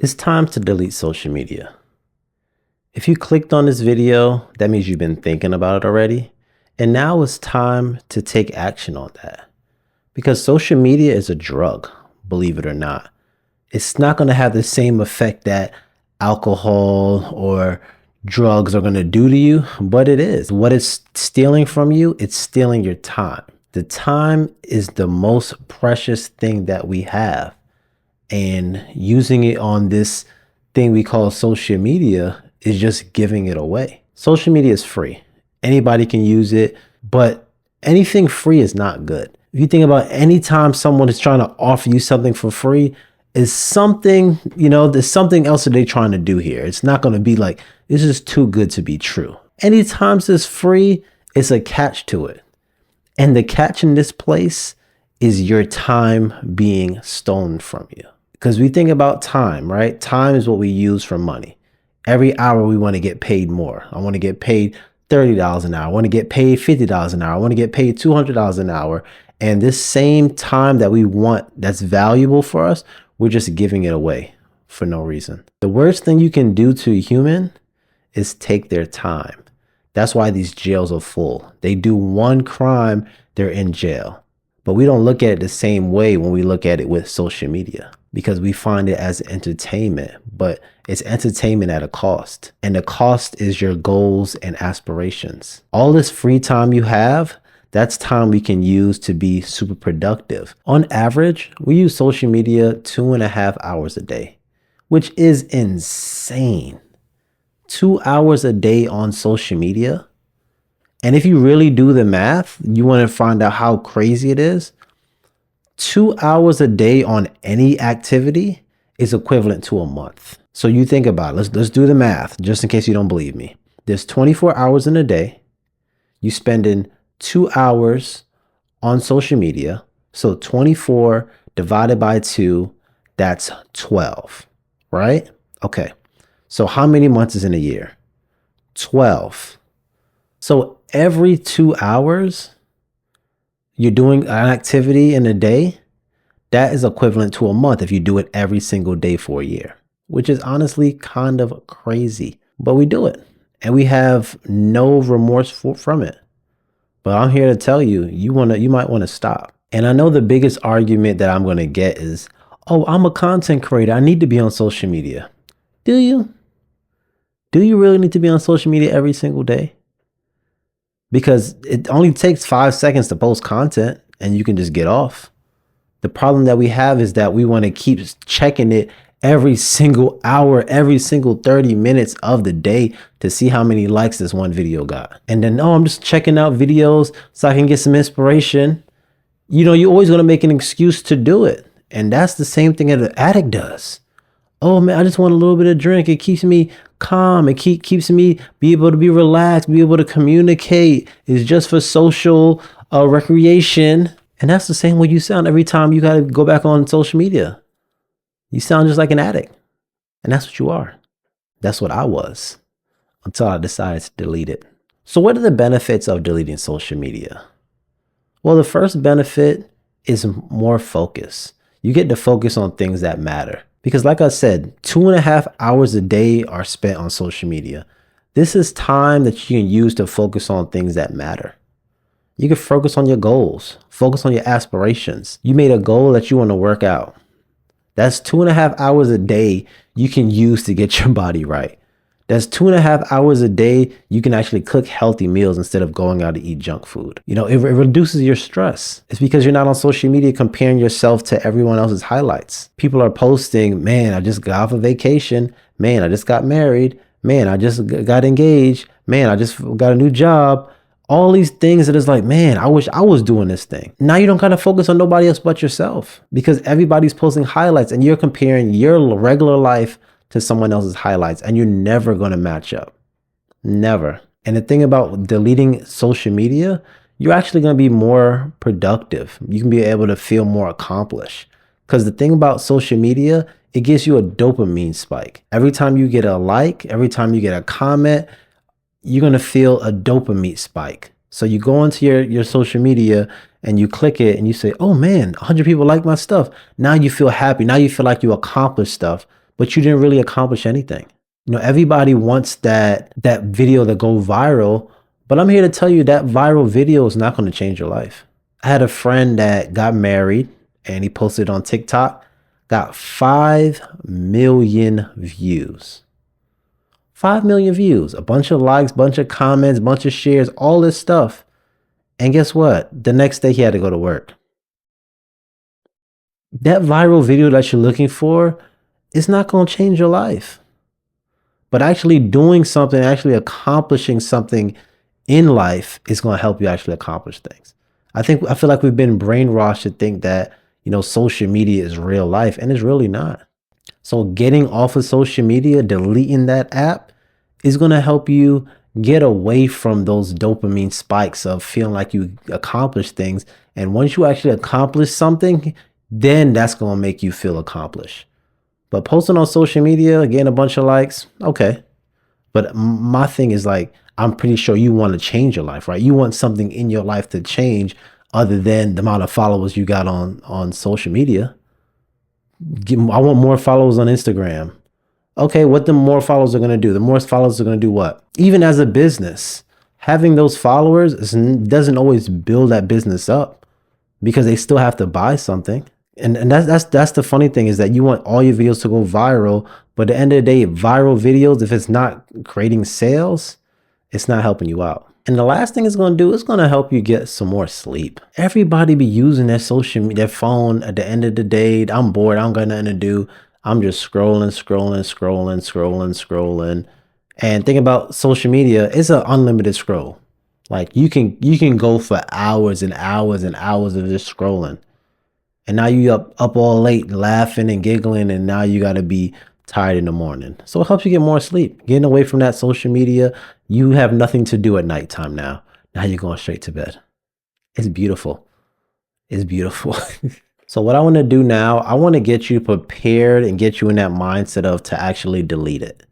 It's time to delete social media. If you clicked on this video, that means you've been thinking about it already. And now it's time to take action on that. Because social media is a drug, believe it or not. It's not going to have the same effect that alcohol or drugs are going to do to you, but it is. What it's stealing from you, it's stealing your time. The time is the most precious thing that we have. And using it on this thing we call social media is just giving it away. Social media is free. Anybody can use it, but anything free is not good. If you think about any time someone is trying to offer you something for free, is something, there's something else that they're trying to do here. It's not going to be like, this is too good to be true. Anytime it's free, it's a catch to it. And the catch in this place is your time being stolen from you. Because we think about time, right? Time is what we use for money. Every hour we want to get paid more. I want to get paid $30 an hour. I want to get paid $50 an hour. I want to get paid $200 an hour. And this same time that we want that's valuable for us, we're just giving it away for no reason. The worst thing you can do to a human is take their time. That's why these jails are full. They do one crime, they're in jail. But we don't look at it the same way when we look at it with social media, because we find it as entertainment, but it's entertainment at a cost. And the cost is your goals and aspirations. All this free time you have, that's time we can use to be super productive. On average, we use social media 2.5 hours a day, which is insane. 2 hours a day on social media. And if you really do the math, you want to find out how crazy it is. 2 hours a day on any activity is equivalent to a month. So you think about it. Let's do the math just in case you don't believe me. There's 24 hours in a day. You spending 2 hours on social media. So 24 divided by 2, that's 12, right? Okay. So how many months is in a year? 12. So every 2 hours, you're doing an activity in a day, that is equivalent to a month if you do it every single day for a year, which is honestly kind of crazy. But we do it and we have no remorse from it. But I'm here to tell you, you might want to stop. And I know the biggest argument that I'm going to get is, oh, I'm a content creator. I need to be on social media. Do you? Do you really need to be on social media every single day? Because it only takes 5 seconds to post content and you can just get off. The problem that we have is that we want to keep checking it every single hour, every single 30 minutes of the day to see how many likes this one video got. And then, oh, I'm just checking out videos so I can get some inspiration. You're always going to make an excuse to do it. And that's the same thing that an addict does. Oh man, I just want a little bit of drink. It keeps me calm. It keeps me be able to be relaxed, be able to communicate. It's just for social recreation. And that's the same way you sound every time you got to go back on social media. You sound just like an addict. And that's what you are. That's what I was until I decided to delete it. So what are the benefits of deleting social media? Well, the first benefit is more focus. You get to focus on things that matter. Because like I said, 2.5 hours a day are spent on social media. This is time that you can use to focus on things that matter. You can focus on your goals, focus on your aspirations. You made a goal that you want to work out. That's 2.5 hours a day you can use to get your body right. That's 2.5 hours a day you can actually cook healthy meals instead of going out to eat junk food. It reduces your stress. It's because you're not on social media comparing yourself to everyone else's highlights. People are posting, man, I just got off a vacation. Man, I just got married. Man, I just got engaged. Man, I just got a new job. All these things that is like, man, I wish I was doing this thing. Now you don't kind of focus on nobody else but yourself because everybody's posting highlights and you're comparing your regular life to someone else's highlights, and you're never going to match up. Never. And the thing about deleting social media, you're actually going to be more productive. You can be able to feel more accomplished. Because the thing about social media, it gives you a dopamine spike. Every time you get a like, every time you get a comment, you're going to feel a dopamine spike. So you go into your social media and you click it and you say, oh man, 100 people like my stuff. Now you feel happy. Now you feel like you accomplished stuff but you didn't really accomplish anything. Everybody wants that video to go viral, but I'm here to tell you that viral video is not going to change your life. I had a friend that got married and he posted on TikTok, got 5 million views. 5 million views, a bunch of likes, bunch of comments, bunch of shares, all this stuff. And guess what? The next day he had to go to work. That viral video that you're looking for is not going to change your life. But actually doing something, actually accomplishing something in life is going to help you actually accomplish things. I feel like we've been brainwashed to think that, social media is real life, and it's really not. So getting off of social media, deleting that app is going to help you get away from those dopamine spikes of feeling like you accomplished things. And once you actually accomplish something, then that's going to make you feel accomplished. But posting on social media, getting a bunch of likes, okay. But my thing is like, I'm pretty sure you want to change your life, right? You want something in your life to change other than the amount of followers you got on social media. I want more followers on Instagram. Okay, what the more followers are going to do? The more followers are going to do what? Even as a business, having those followers doesn't always build that business up because they still have to buy something. And that's the funny thing is that you want all your videos to go viral, but at the end of the day, viral videos, if it's not creating sales, it's not helping you out. And the last thing it's going to do is going to help you get some more sleep. Everybody be using their phone at the end of the day. I'm bored. I don't got nothing to do. I'm just scrolling. And think about social media. It's an unlimited scroll. Like you can go for hours and hours and hours of just scrolling. And now you up all late laughing and giggling, and now you got to be tired in the morning. So it helps you get more sleep. Getting away from that social media, you have nothing to do at nighttime now. Now you're going straight to bed. It's beautiful. It's beautiful. So what I want to do now, I want to get you prepared and get you in that mindset of to actually delete it.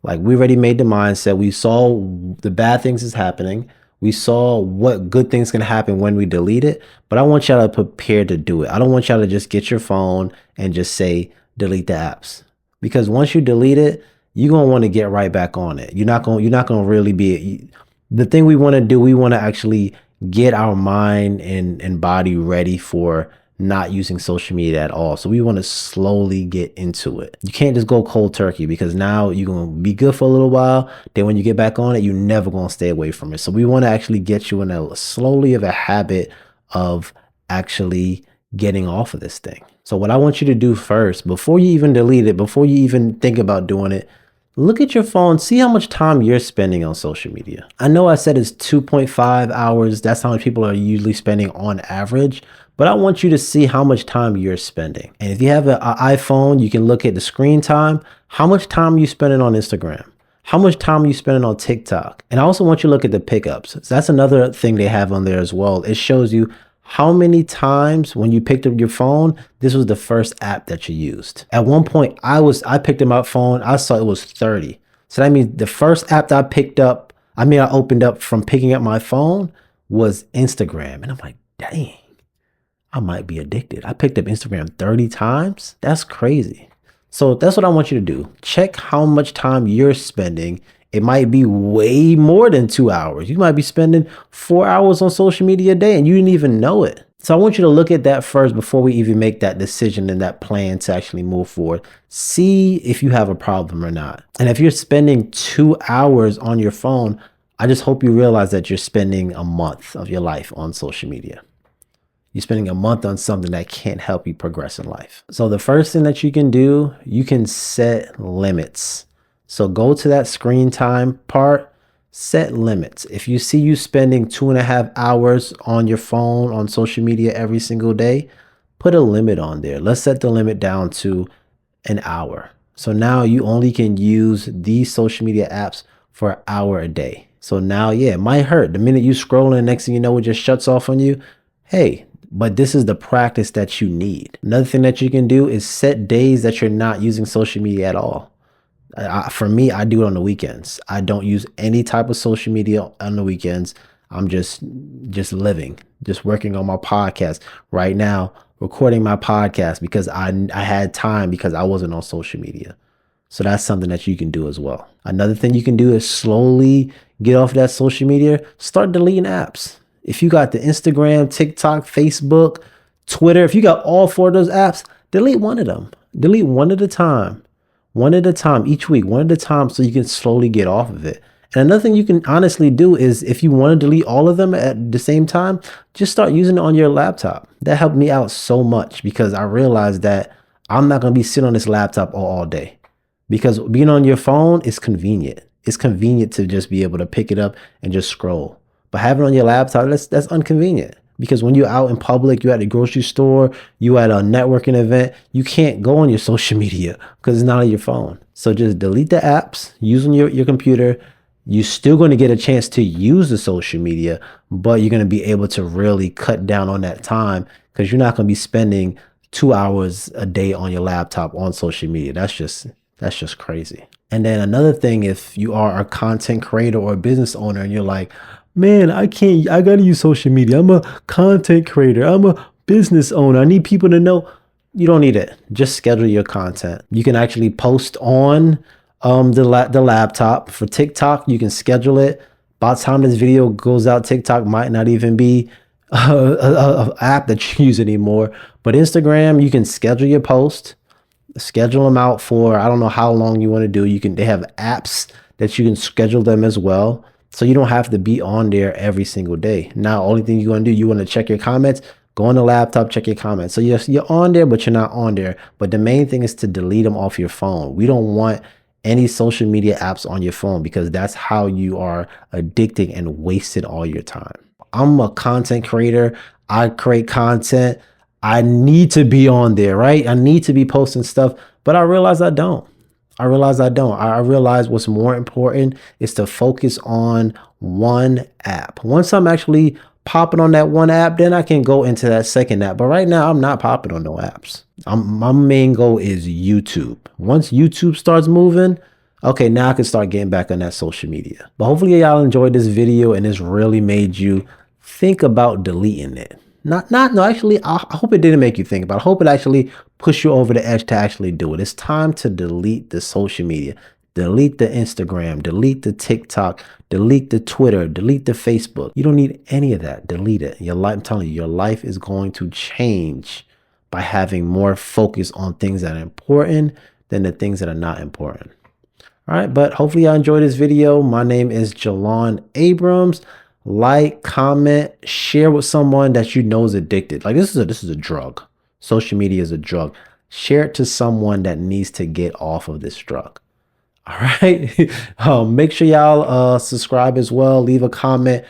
Like we already made the mindset. We saw the bad things is happening. We saw what good things can happen when we delete it, but I want y'all to prepare to do it. I don't want y'all to just get your phone and just say, delete the apps. Because once you delete it, you're going to want to get right back on it. You're not going to really be, the thing we want to do, we want to actually get our mind and body ready for not using social media at all. So we want to slowly get into it. You can't just go cold turkey because now you're going to be good for a little while. Then when you get back on it, you're never going to stay away from it. So we want to actually get you in a slowly of a habit of actually getting off of this thing. So what I want you to do first, before you even delete it, before you even think about doing it, look at your phone, see how much time you're spending on social media. I know I said it's 2.5 hours. That's how much people are usually spending on average. But I want you to see how much time you're spending. And if you have an iPhone, you can look at the screen time. How much time are you spending on Instagram? How much time are you spending on TikTok? And I also want you to look at the pickups. So that's another thing they have on there as well. It shows you how many times when you picked up your phone, this was the first app that you used. At one point, I picked up my phone. I saw it was 30. So that means the first app that I opened up from picking up my phone was Instagram. And I'm like, dang. I might be addicted. I picked up Instagram 30 times. That's crazy. So that's what I want you to do. Check how much time you're spending. It might be way more than 2 hours. You might be spending 4 hours on social media a day and you didn't even know it. So I want you to look at that first before we even make that decision and that plan to actually move forward. See if you have a problem or not. And if you're spending 2 hours on your phone, I just hope you realize that you're spending a month of your life on social media. You're spending a month on something that can't help you progress in life. So the first thing that you can do, you can set limits. So go to that screen time part, set limits. If you see you spending 2.5 hours on your phone, on social media every single day, put a limit on there. Let's set the limit down to an hour. So now you only can use these social media apps for an hour a day. So now, yeah, it might hurt. The minute you scroll and next thing you know, it just shuts off on you. Hey, but this is the practice that you need. Another thing that you can do is set days that you're not using social media at all. For me, I do it on the weekends. I don't use any type of social media on the weekends. I'm just living, just working on my podcast. Right now, recording my podcast because I had time because I wasn't on social media. So that's something that you can do as well. Another thing you can do is slowly get off that social media, start deleting apps. If you got the Instagram, TikTok, Facebook, Twitter, if you got all four of those apps, delete one of them. Delete one at a time. One at a time each week, one at a time, so you can slowly get off of it. And another thing you can honestly do is if you want to delete all of them at the same time, just start using it on your laptop. That helped me out so much because I realized that I'm not going to be sitting on this laptop all day. Because being on your phone is convenient. It's convenient to just be able to pick it up and just scroll. But having it on your laptop, that's inconvenient. Because when you're out in public, you're at the grocery store, you at a networking event, you can't go on your social media because it's not on your phone. So just delete the apps, use on your computer. You're still going to get a chance to use the social media, but you're going to be able to really cut down on that time because you're not going to be spending 2 hours a day on your laptop on social media. That's just crazy. And then another thing, if you are a content creator or a business owner and you're like, man, I got to use social media. I'm a content creator. I'm a business owner. I need people to know. You don't need it. Just schedule your content. You can actually post on the laptop. For TikTok, you can schedule it. By the time this video goes out, TikTok might not even be a app that you use anymore. But Instagram, you can schedule your post. Schedule them out for, I don't know how long you want to do. They have apps that you can schedule them as well. So you don't have to be on there every single day. Now, only thing you want to do, you want to check your comments, go on the laptop, check your comments. So you're on there, but you're not on there. But the main thing is to delete them off your phone. We don't want any social media apps on your phone because that's how you are addicting and wasting all your time. I'm a content creator. I create content. I need to be on there, right? I need to be posting stuff, but I realize I don't. I realize what's more important is to focus on one app. Once I'm actually popping on that one app, then I can go into that second app. But right now, I'm not popping on no apps. My main goal is YouTube. Once YouTube starts moving, okay, now I can start getting back on that social media. But hopefully y'all enjoyed this video and it's really made you think about deleting it. No, actually, I hope it didn't make you think about it. I hope it actually pushed you over the edge to actually do it. It's time to delete the social media. Delete the Instagram, delete the TikTok, delete the Twitter, delete the Facebook. You don't need any of that. Delete it. Your life, I'm telling you, your life is going to change by having more focus on things that are important than the things that are not important. All right, but hopefully y'all enjoyed this video. My name is Jalon Abrams. Like, comment, share with someone that you know is addicted. Like this is a drug. Social media is a drug. Share it to someone that needs to get off of this drug. All right. Make sure y'all subscribe as well. Leave a comment